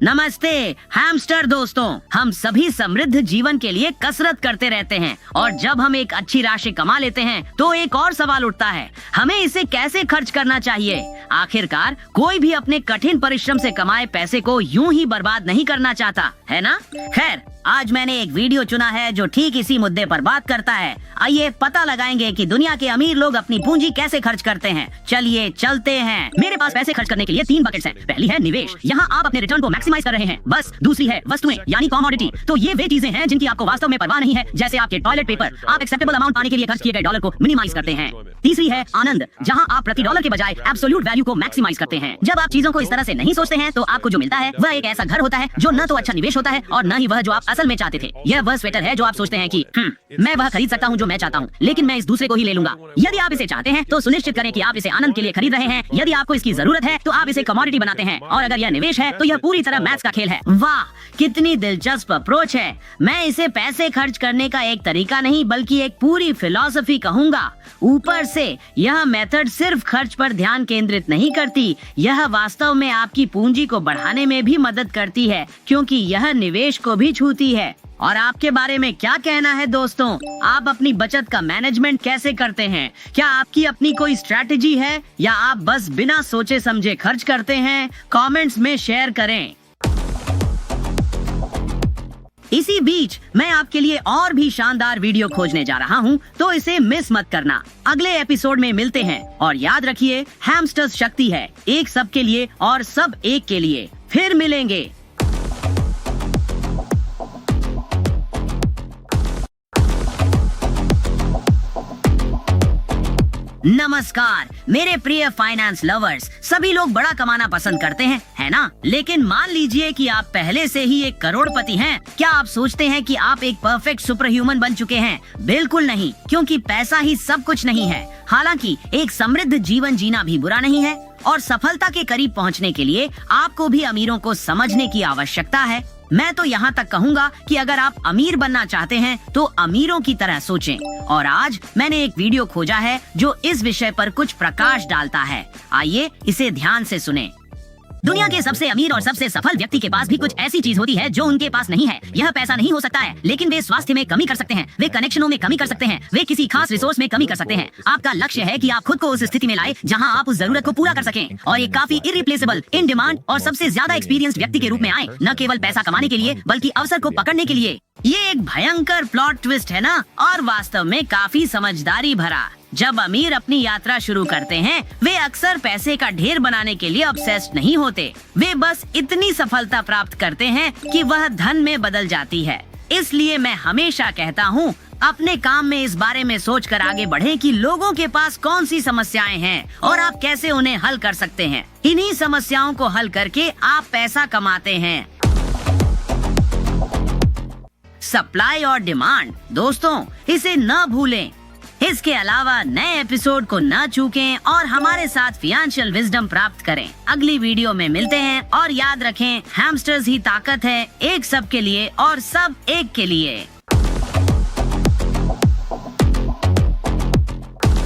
नमस्ते हैमस्टर दोस्तों, हम सभी समृद्ध जीवन के लिए कसरत करते रहते हैं और जब हम एक अच्छी राशि कमा लेते हैं तो एक और सवाल उठता है, हमें इसे कैसे खर्च करना चाहिए। आखिरकार कोई भी अपने कठिन परिश्रम से कमाए पैसे को यूं ही बर्बाद नहीं करना चाहता, है ना? खैर, आज मैंने एक वीडियो चुना है जो ठीक इसी मुद्दे पर बात करता है। आइए पता लगाएंगे कि दुनिया के अमीर लोग अपनी पूंजी कैसे खर्च करते हैं। चलिए चलते हैं। मेरे पास पैसे खर्च करने के लिए 3 बकेट्स हैं। पहली है निवेश, यहाँ आप अपने रिटर्न को मैक्सिमाइज कर रहे हैं। बस दूसरी है वस्तुएं यानी कमोडिटी, तो ये वे चीजें हैं जिनकी आपको वास्तव में परवाह नहीं है, जैसे आपके टॉयलेट पेपर। आप एक्सेप्टेबल अमाउंट पाने के लिए खर्च किए गए डॉलर को मिनिमाइज करते हैं। तीसरी है आनंद, जहाँ आप प्रति डॉलर के बजाय एब्सोल्यूट वैल्यू को मैक्सिमाइज करते हैं। जब आप चीजों को इस तरह से नहीं सोचते हैं तो आपको जो मिलता है वह एक ऐसा घर होता है जो न तो अच्छा निवेश होता है और न ही वह जो आप असल में चाहते थे। यह वह स्वेटर है जो आप सोचते हैं कि मैं वह खरीद सकता हूँ जो मैं चाहता हूँ, लेकिन मैं इस दूसरे को ही ले लूंगा। यदि आप इसे चाहते हैं तो सुनिश्चित करें कि आप इसे आनंद के लिए खरीद रहे हैं। यदि आपको इसकी जरूरत है तो आप इसे कमोडिटी बनाते हैं, और अगर यह निवेश है तो यह पूरी तरह मैथ्स का खेल है। वाह, कितनी दिलचस्प अप्रोच है। मैं इसे पैसे खर्च करने का एक तरीका नहीं बल्कि एक पूरी फिलॉसफी कहूँगा। ऊपर से यह मेथड सिर्फ खर्च पर ध्यान केंद्रित नहीं करती, यह वास्तव में आपकी पूंजी को बढ़ाने में भी मदद करती है, क्योंकि यह निवेश को भी छूती है। और आपके बारे में क्या कहना है दोस्तों? आप अपनी बचत का मैनेजमेंट कैसे करते हैं? क्या आपकी अपनी कोई स्ट्रैटेजी है या आप बस बिना सोचे समझे खर्च करते हैं? कमेंट्स में शेयर करें। इसी बीच मैं आपके लिए और भी शानदार वीडियो खोजने जा रहा हूं, तो इसे मिस मत करना। अगले एपिसोड में मिलते हैं और याद रखिए, हैमस्टर्स शक्ति है, एक सबके लिए और सब एक के लिए। फिर मिलेंगे। नमस्कार मेरे प्रिय फाइनेंस लवर्स। सभी लोग बड़ा कमाना पसंद करते हैं, है ना? लेकिन मान लीजिए कि आप पहले से ही एक करोड़पति हैं। क्या आप सोचते हैं कि आप एक परफेक्ट सुपर ह्यूमन बन चुके हैं? बिल्कुल नहीं, क्योंकि पैसा ही सब कुछ नहीं है। हालांकि एक समृद्ध जीवन जीना भी बुरा नहीं है, और सफलता के करीब पहुंचने के लिए आपको भी अमीरों को समझने की आवश्यकता है। मैं तो यहाँ तक कहूँगा कि अगर आप अमीर बनना चाहते हैं तो अमीरों की तरह सोचें। और आज मैंने एक वीडियो खोजा है जो इस विषय पर कुछ प्रकाश डालता है। आइए इसे ध्यान से सुनें। दुनिया के सबसे अमीर और सबसे सफल व्यक्ति के पास भी कुछ ऐसी चीज होती है जो उनके पास नहीं है। यह पैसा नहीं हो सकता है, लेकिन वे स्वास्थ्य में कमी कर सकते हैं, वे कनेक्शनों में कमी कर सकते हैं, वे किसी खास रिसोर्स में कमी कर सकते हैं। आपका लक्ष्य है कि आप खुद को उस स्थिति में लाए जहां आप उस जरूरत को पूरा कर सकें और एक काफी इरिप्लेसेबल, इन डिमांड और सबसे ज्यादा एक्सपीरियंस्ड व्यक्ति के रूप में आए, न केवल पैसा कमाने के लिए बल्कि अवसर को पकड़ने के लिए। ये एक भयंकर प्लॉट ट्विस्ट है ना, और वास्तव में काफी समझदारी भरा। जब अमीर अपनी यात्रा शुरू करते हैं, वे अक्सर पैसे का ढेर बनाने के लिए ऑब्सेस्ड नहीं होते। वे बस इतनी सफलता प्राप्त करते हैं कि वह धन में बदल जाती है। इसलिए मैं हमेशा कहता हूँ, अपने काम में इस बारे में सोचकर आगे बढ़ें कि लोगों के पास कौन सी समस्याएं हैं और आप कैसे उन्हें हल कर सकते हैं। इन्हीं समस्याओं को हल करके आप पैसा कमाते हैं। सप्लाई और डिमांड, दोस्तों इसे न भूलें। इसके अलावा नए एपिसोड को न चूकें और हमारे साथ फाइनेंशियल विजडम प्राप्त करें। अगली वीडियो में मिलते हैं, और याद रखें, हैमस्टर्स ही ताकत है, एक सब के लिए और सब एक के लिए।